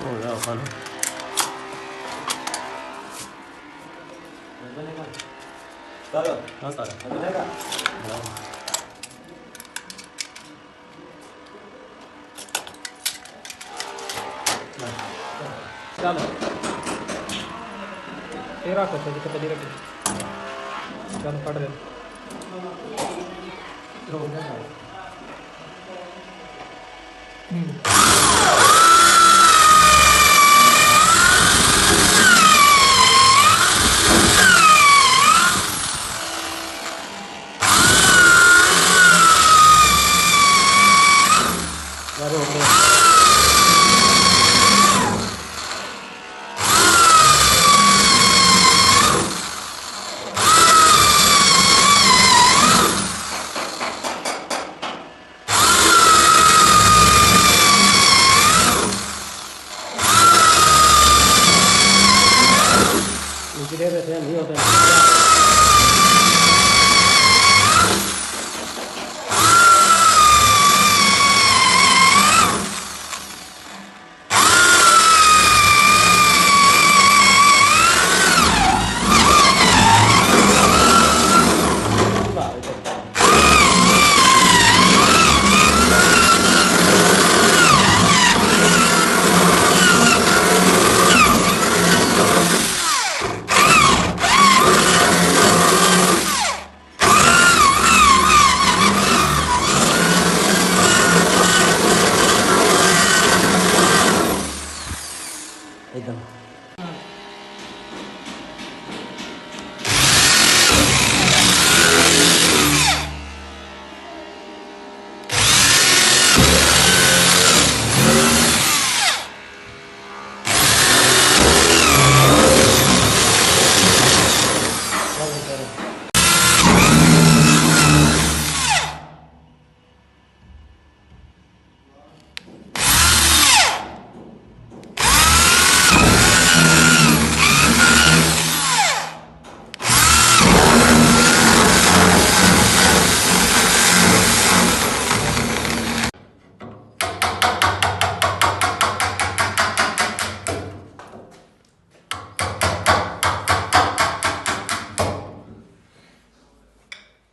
हो गया खाना। चलो तेरा कुछ है कभी रख चल पढ़ रहे दे देते हैं नहीं होता एकदम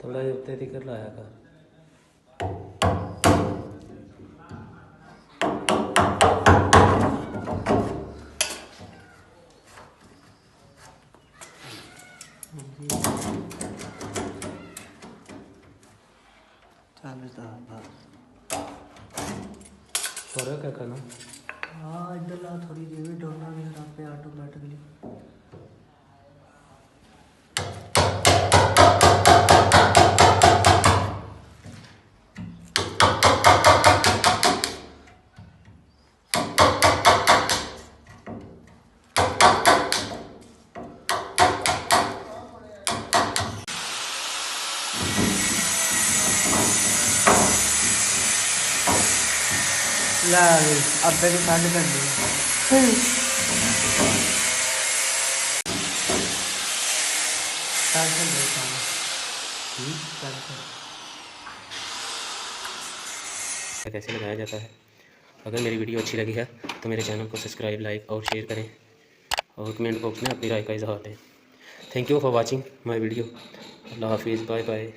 थोड़ा तेरी कर लाया कर थोड़ा क्या करना हाँ इधर ला थोड़ी देर में डोलना भी यहाँ पे ऑटोमेटिकली ला अब मेरी खाने कर दी कैसे लगाया जाता है। अगर मेरी वीडियो अच्छी लगी है तो मेरे चैनल को सब्सक्राइब, लाइक और शेयर करें और कमेंट बॉक्स में अपनी राय का इजहार दें। Thank you for watching my video. अल्लाह हाफिज़, बाय बाय।